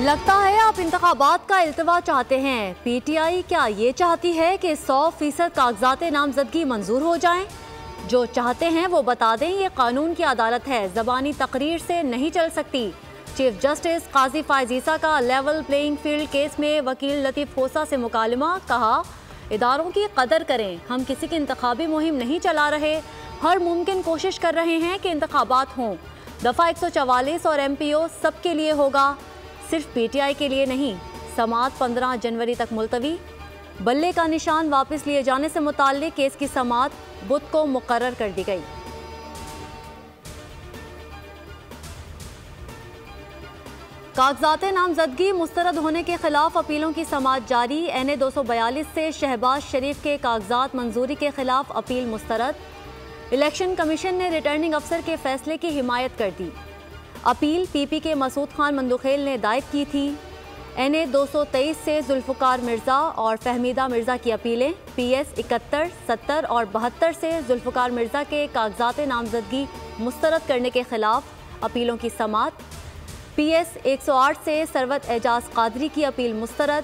लगता है आप इंतखाबात का इल्तवा चाहते हैं। पीटीआई क्या ये चाहती है कि 100% कागजात नामजदगी मंजूर हो जाएं? जो चाहते हैं वो बता दें, ये कानून की अदालत है, ज़बानी तकरीर से नहीं चल सकती। चीफ जस्टिस काजी फायज ईसा का लेवल प्लेइंग फील्ड केस में वकील लतीफ़ खोसा से मुकालमा। कहा, इदारों की कदर करें, हम किसी की इंतखाबी मुहिम नहीं चला रहे, हर मुमकिन कोशिश कर रहे हैं कि इंतखाबात हों। दफ़ा 144 और MPO सबके लिए होगा, सिर्फ पीटीआई के लिए नहीं। समाअत 15 जनवरी तक मुलतवी। बल्ले का निशान वापस लिए जाने से मुताल्लिक केस की समाअत बुध को मुकर्रर कर दी गई। कागजात नामजदगी मुस्तरद होने के खिलाफ अपीलों की समाअत जारी। NA 242 से शहबाज शरीफ के कागजात मंजूरी के खिलाफ अपील मुस्तरद। इलेक्शन कमीशन ने रिटर्निंग अफसर के फैसले की हिमायत कर दी। अपील PP के मसूद खान मंदुखेल ने दायर की थी। NA 223 से जुल्फ़िकार मिर्ज़ा और फहमीदा मिर्ज़ा की अपीलें। PS 71, 70 और 72 से जुल्फ़िकार मिर्ज़ा के कागजात नामजदगी मुस्तरद करने के खिलाफ अपीलों की समाअत। PS 108 से सरवत एजाज कादरी की अपील मुस्तरद।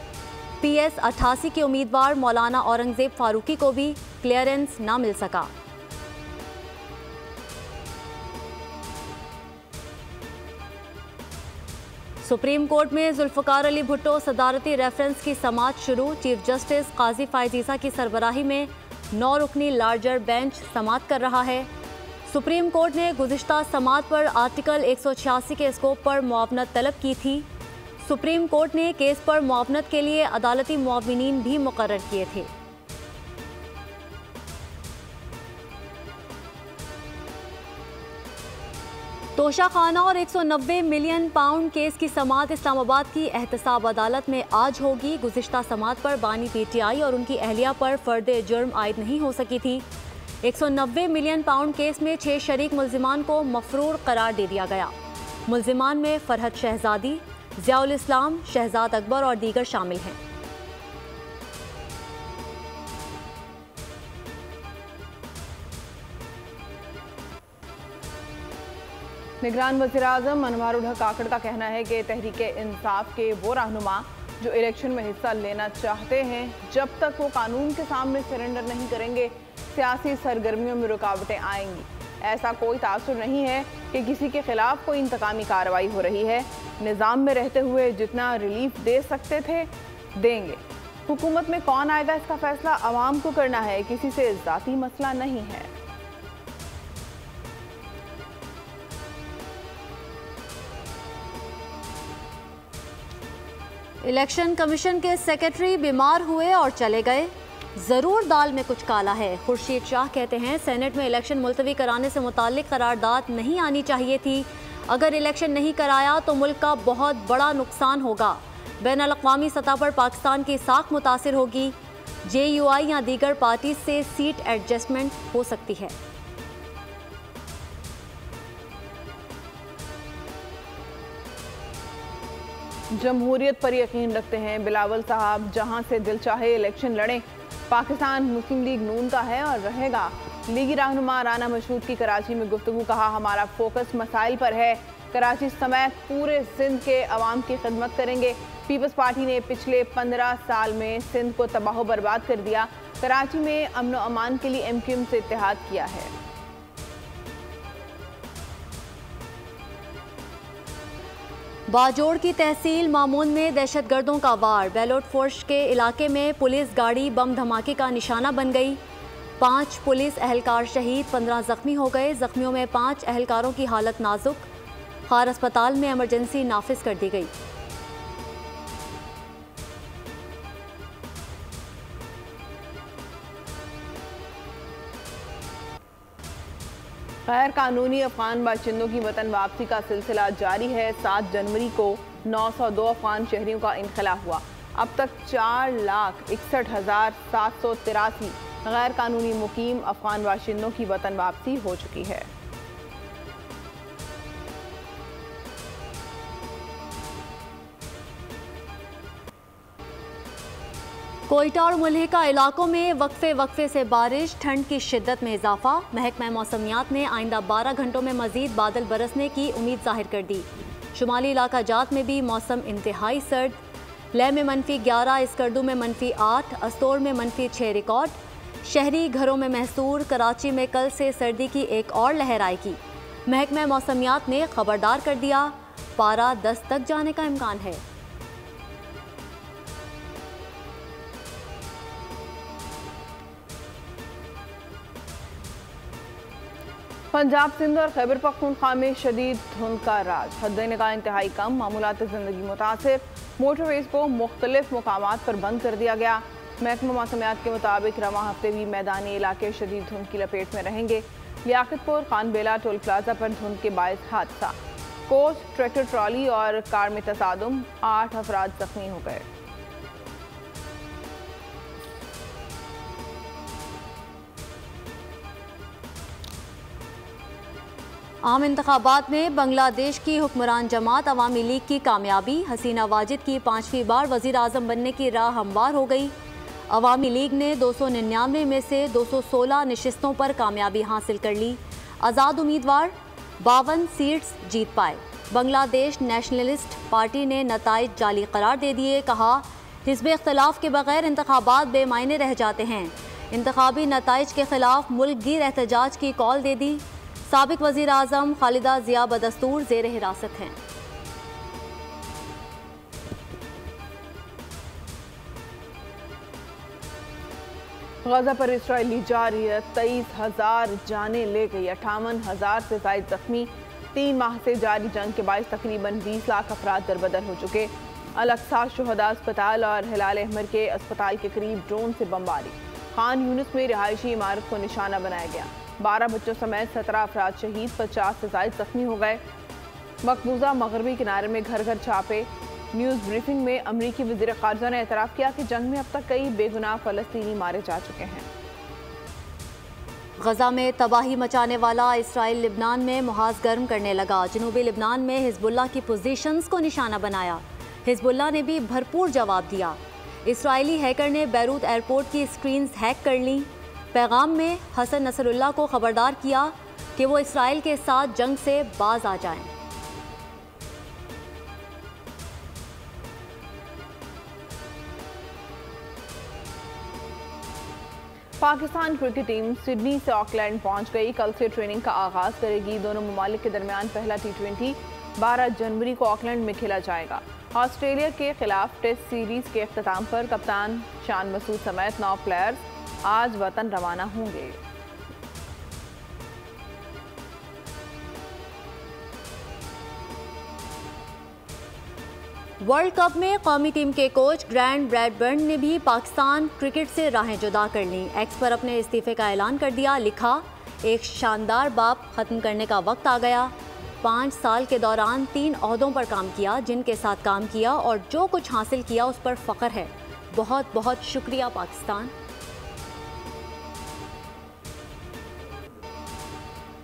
PS 88 के उम्मीदवार मौलाना औरंगज़ेब फारूकी को भी क्लियरेंस ना मिल सका। सुप्रीम कोर्ट में जुल्फ़िकार अली भुट्टो सदारती रेफरेंस की समाअत शुरू। चीफ जस्टिस काजी फायज ईसा की सरबराही में 9 रुकनी लार्जर बेंच समाअत कर रहा है। सुप्रीम कोर्ट ने गुज़िश्ता समाअत पर आर्टिकल 186 के स्कोप पर मुआवनत तलब की थी। सुप्रीम कोर्ट ने केस पर मुआवनत के लिए अदालती मुआविनीन भी मुकर्रर किए थे। तोशाखाना और 190 मिलियन पाउंड केस की समाअत इस्लामाबाद की एहतसाब अदालत में आज होगी। गुज़िश्ता समाअत पर बानी पीटीआई और उनकी अहलिया पर फर्द जुर्म आयद नहीं हो सकी थी। 190 मिलियन पाउंड केस में 6 शरीक मुल्जिमान को मफरूर करार दे दिया गया। मुल्जिमान में फरहत शहजादी, ज़ियाउल इस्लाम, शहजाद अकबर और दीगर शामिल हैं। निगरान वज़ीर-ए-आज़म अनवारुल हक काकड़ का कहना है कि तहरीक इंसाफ के वो रहनुमा जो इलेक्शन में हिस्सा लेना चाहते हैं, जब तक वो कानून के सामने सरेंडर नहीं करेंगे, सियासी सरगर्मियों में रुकावटें आएंगी। ऐसा कोई तासुर नहीं है कि किसी के खिलाफ कोई इंतकामी कार्रवाई हो रही है। निज़ाम में रहते हुए जितना रिलीफ दे सकते थे देंगे। हुकूमत में कौन आएगा इसका फैसला आवाम को करना है, किसी से ज़ाती मसला नहीं है। इलेक्शन कमीशन के सेक्रेटरी बीमार हुए और चले गए, ज़रूर दाल में कुछ काला है। खुर्शीद शाह कहते हैं, सेनेट में इलेक्शन मुलतवी कराने से मुताल्लिक करारदाद नहीं आनी चाहिए थी। अगर इलेक्शन नहीं कराया तो मुल्क का बहुत बड़ा नुकसान होगा। बैनुल अक़वामी सतह पर पाकिस्तान की साख मुतासिर होगी। JUI या दीगर पार्टी से सीट एडजस्टमेंट हो सकती है। जमहूरियत पर यकीन रखते हैं बिलावल साहब, जहां से दिल चाहे इलेक्शन लड़ें। पाकिस्तान मुस्लिम लीग नून का है और रहेगा। लीगी रहनुमा राना मशहूद की कराची में गुफ्तगू। कहा, हमारा फोकस मसाइल पर है, कराची समेत पूरे सिंध के अवाम की खिदमत करेंगे। पीपल्स पार्टी ने पिछले 15 साल में सिंध को तबाह बर्बाद कर दिया। कराची में अमन व अमान के लिए MQM से इत्तेहाद किया है। बाजोड़ की तहसील मामून में दहशतगर्दों का वार। बैलोट फोर्स के इलाके में पुलिस गाड़ी बम धमाके का निशाना बन गई। 5 पुलिस अहलकार शहीद, 15 जख्मी हो गए। जख्मियों में 5 अहलकारों की हालत नाजुक। खार अस्पताल में इमरजेंसी नाफिज कर दी गई। गैर कानूनी अफगान बाशिंदों की वतन वापसी का सिलसिला जारी है। 7 जनवरी को 902 अफगान शहरियों का इनखला हुआ। अब तक 4,61,783 गैर कानूनी मुकीम अफगान बाशिंदों की वतन वापसी हो चुकी है। कोयटा और मुल्हिका इलाकों में वक्फे से बारिश, ठंड की शिद्दत में इजाफा। महकमा मौसमियात ने आइंदा 12 घंटों में मजीद बादल बरसने की उम्मीद जाहिर कर दी। शुमाली इलाका जात में भी मौसम इंतहाई सर्द। लेह में -11, इसकर्दू में -8, अस्तोड़ में -6 रिकॉर्ड। शहरी घरों में महसूर। कराची में कल से सर्दी की एक और लहर आएगी। महकमा मौसमियात ने खबरदार कर दिया, पारा 10 तक जाने का इम्कान है। पंजाब, सिंध और खैबर पख्तूनख्वा में शदीद धुंध का राज। हद-ए-निगाह इंतहाई कम। मामूलात ज़िंदगी मुतासिर। मोटरवेज को मुख्तलिफ मकामात पर बंद कर दिया गया। महकमा मौसमियात के मुताबिक रवां हफ्ते भी मैदानी इलाके शदीद धुंध की लपेट में रहेंगे। लियाकतपुर खानबेला टोल प्लाजा पर धुंध के बायस हादसा। कोच, ट्रैक्टर ट्रॉली और कार में तसादुम, 8 अफराद जख्मी हो गए। आम इंतखाबात में बांग्लादेश की हुक्मरान जमात अवामी लीग की कामयाबी। हसीना वाजिद की 5वीं बार वज़ीर आज़म बनने की राह हमवार हो गई। अवामी लीग ने 299 में से 216 नशिस्तों पर कामयाबी हासिल कर ली। आज़ाद उम्मीदवार 52 सीट्स जीत पाए। बांग्लादेश नेशनलिस्ट पार्टी ने नताइज जाली करार दे दिए। कहा, हिज़्ब इख्तिलाफ के बगैर इंतखाबात बेमायने रह जाते हैं। इंतखाबी नताइज के खिलाफ मुल्क गिर एहतजाज की कॉल दे दी। साबिक वज़ीर आज़म खालिदा ज़िया बदस्तूर ज़ेर हिरासत हैं। गजा पर इसराइली जारियत 23,000 जाने ले गई। 58,000 से ज़ायद जख्मी। 3 माह से जारी जंग के बायस तकरीबन 20 लाख अफराद दरबदर हो चुके। अल-अक्सा शुहदा अस्पताल और हिलाल अहमर के अस्पताल के करीब ड्रोन से बमबारी। खान यूनिस में रिहायशी इमारत को निशाना बनाया गया। 12 बच्चों समेत 17 अफराद शहीद, 50 से ज़ायद जख्मी हो गए। मकबूजा मगरबी किनारे में घर घर छापे। न्यूज़ ब्रीफिंग में अमरीकी वज़ीर ख़ारजा ने एतराफ़ किया कि जंग में अब तक कई बेगुनाह फ़लस्तीनी मारे जा चुके हैं। गजा में तबाही मचाने वाला इसराइल लिबनान में मुहाज़ गर्म करने लगा। जनूबी लिबनान में हिज़्बुल्लाह की पोजीशंस को निशाना बनाया। हिज़्बुल्लाह ने भी भरपूर जवाब दिया। इसराइली हैकर ने बैरूत एयरपोर्ट की स्क्रीन्स हैक कर लीं। पैगाम में हसन नसरुल्लाह को खबरदार किया कि वो इसराइल के साथ जंग से बाज आ जाएं। पाकिस्तान क्रिकेट टीम सिडनी से ऑकलैंड पहुंच गई। कल से ट्रेनिंग का आगाज करेगी। दोनों ममालिक के दरमियान पहला T20 12 जनवरी को ऑकलैंड में खेला जाएगा। ऑस्ट्रेलिया के खिलाफ टेस्ट सीरीज के अख्ताम पर कप्तान शान मसूद समेत 9 प्लेयर्स आज वतन रवाना होंगे। वर्ल्ड कप में कौमी टीम के कोच ग्रैंट ब्रैडबर्न ने भी पाकिस्तान क्रिकेट से राहें जुदा कर लीं। एक्स पर अपने इस्तीफे का ऐलान कर दिया। लिखा, एक शानदार बाप ख़त्म करने का वक्त आ गया। 5 साल के दौरान 3 ओहदों पर काम किया, जिनके साथ काम किया और जो कुछ हासिल किया उस पर फ़ख्र है। बहुत बहुत शुक्रिया पाकिस्तान।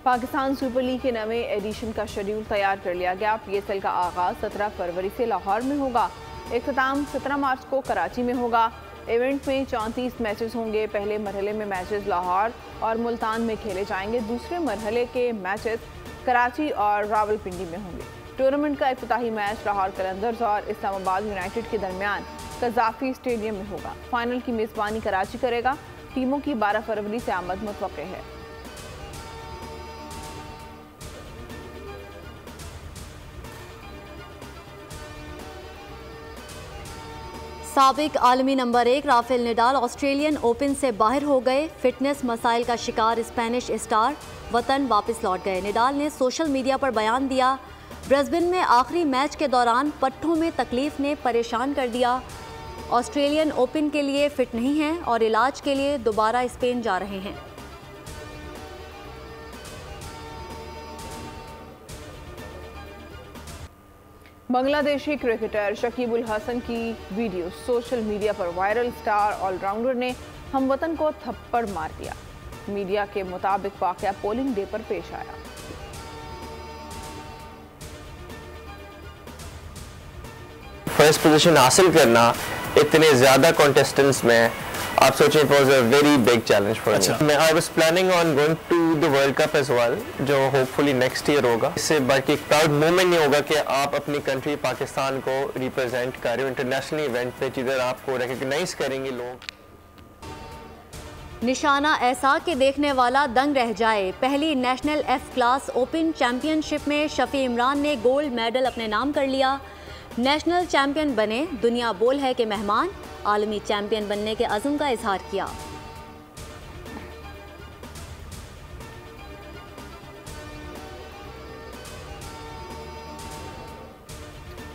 पाकिस्तान सुपर लीग के नवे एडिशन का शेड्यूल तैयार कर लिया गया। PSL का आगाज़ 17 फरवरी से लाहौर में होगा। इख्तिताम 17 मार्च को कराची में होगा। इवेंट में 34 मैचेस होंगे। पहले मरहले में मैचेस लाहौर और मुल्तान में खेले जाएंगे। दूसरे मरहले के मैचेस कराची और रावलपिंडी में होंगे। टूर्नामेंट का इफ्तिताही मैच लाहौर कलंदर्स और इस्लामाबाद यूनाइटेड के दरमियान कज़ाफ़ी स्टेडियम में होगा। फाइनल की मेज़बानी कराची करेगा। टीमों की 12 फरवरी से आमद मुतवक्के है। साबिक आलमी number 1 Rafael Nadal Australian open से बाहर हो गए। फिटनेस मसाइल का शिकार स्पेनिश स्टार वतन वापस लौट गए। नडाल ने सोशल मीडिया पर बयान दिया, ब्रिस्बेन में आखिरी मैच के दौरान पट्टों में तकलीफ ने परेशान कर दिया। ऑस्ट्रेलियन ओपन के लिए फिट नहीं हैं और इलाज के लिए दोबारा स्पेन जा रहे हैं। बांग्लादेशी क्रिकेटर शकीब उल हसन की वीडियो सोशल मीडिया पर वायरल। स्टार ऑलराउंडर ने हमवतन को थप्पड़ मार दिया। मीडिया के मुताबिक वाकया पोलिंग डे पर पेश आया। फर्स्ट पोजीशन हासिल करना इतने ज़्यादा कॉन्टेस्टेंट्स में आप सोचें it was a very big challenge for me. I was planning on going to the world cup as well, जो होपफुली नेक्स्ट ईयर होगा। इससे बाकी एक प्राउड मोमेंट नहीं होगा कि आप अपनी कंट्री पाकिस्तान को रिप्रेजेंट कर रहे हो इंटरनेशनल इवेंट पे, जिधर आपको रिकॉग्नाइज करेंगे लोग। निशाना ऐसा कि देखने वाला दंग रह जाए। पहली national F class open championship में शफी इमरान ने गोल्ड मेडल अपने नाम कर लिया। नेशनल चैंपियन बने, दुनिया बोल है कि मेहमान। आलमी चैंपियन बनने के अज़्म का इजहार किया।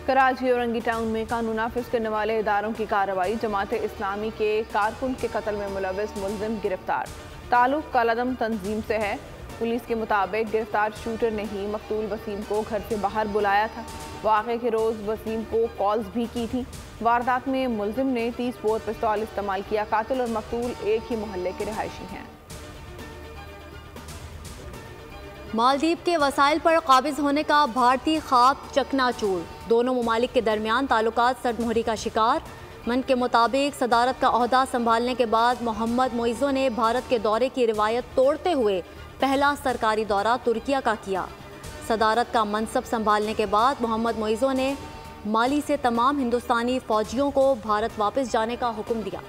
कराची और रंगी टाउन में कानून नाफिज करने वाले इदारों की कार्रवाई। जमात इस्लामी के कारकुन के कत्ल में मुलविस मुलजिम गिरफ्तार। ताल्लुक कालादम तंजीम से है। पुलिस के मुताबिक गिरफ्तार शूटर ने ही मकतूल वसीम को घर से बाहर बुलाया था। वाक़े के रोज़ वसीम को कॉल्स भी की थी। वारदात में मुलजिम ने 30 बोर पिस्तौल इस्तेमाल किया। कातिल और मकतूल एक ही मोहल्ले के रिहायशी हैं। मालदीव के वसाइल पर काबिज होने का भारतीय ख्वाब चकनाचूर। दोनों ममालिक के दरमियान ताल्लुकात सरदमोहरी का शिकार। मन के मुताबिक सदारत का ओहदा संभालने के बाद मोहम्मद मोइज़ो ने भारत के दौरे की रिवायत तोड़ते हुए पहला सरकारी दौरा तुर्किया का किया। सदारत का मनसब संभालने के बाद मोहम्मद मोइज़ो ने माली से तमाम हिंदुस्तानी फौजियों को भारत वापस जाने का हुक्म दिया।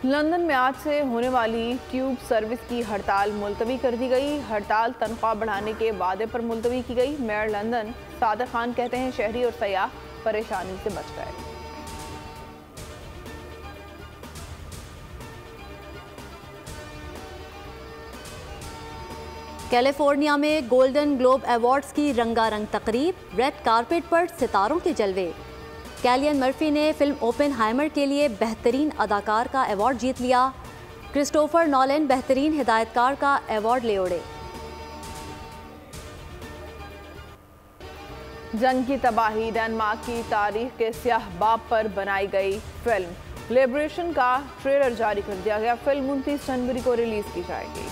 लंदन में आज से होने वाली ट्यूब सर्विस की हड़ताल मुलतवी कर दी गई। हड़ताल तनख्वाह बढ़ाने के वादे पर मुलतवी की गई। मेयर लंदन सादिक खान कहते हैं शहरी और सयाह परेशानी से बच गए। कैलिफोर्निया में गोल्डन ग्लोब अवार्ड्स की रंगारंग तकरीब। रेड कारपेट पर सितारों के जलवे। कैलियन मर्फी ने फिल्म ओपेनहाइमर के लिए बेहतरीन अदाकार का अवार्ड जीत लिया। क्रिस्टोफर नॉलन बेहतरीन हिदायतकार का अवार्ड ले उड़े। जंग की तबाही, डेनमार्क की तारीख के स्याह बाब पर बनाई गई फिल्म लिबरेशन का ट्रेलर जारी कर दिया गया। फिल्म 29 जनवरी को रिलीज की जाएगी।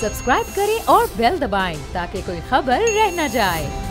सब्सक्राइब करें और बेल दबाएं ताकि कोई खबर रह न जाए।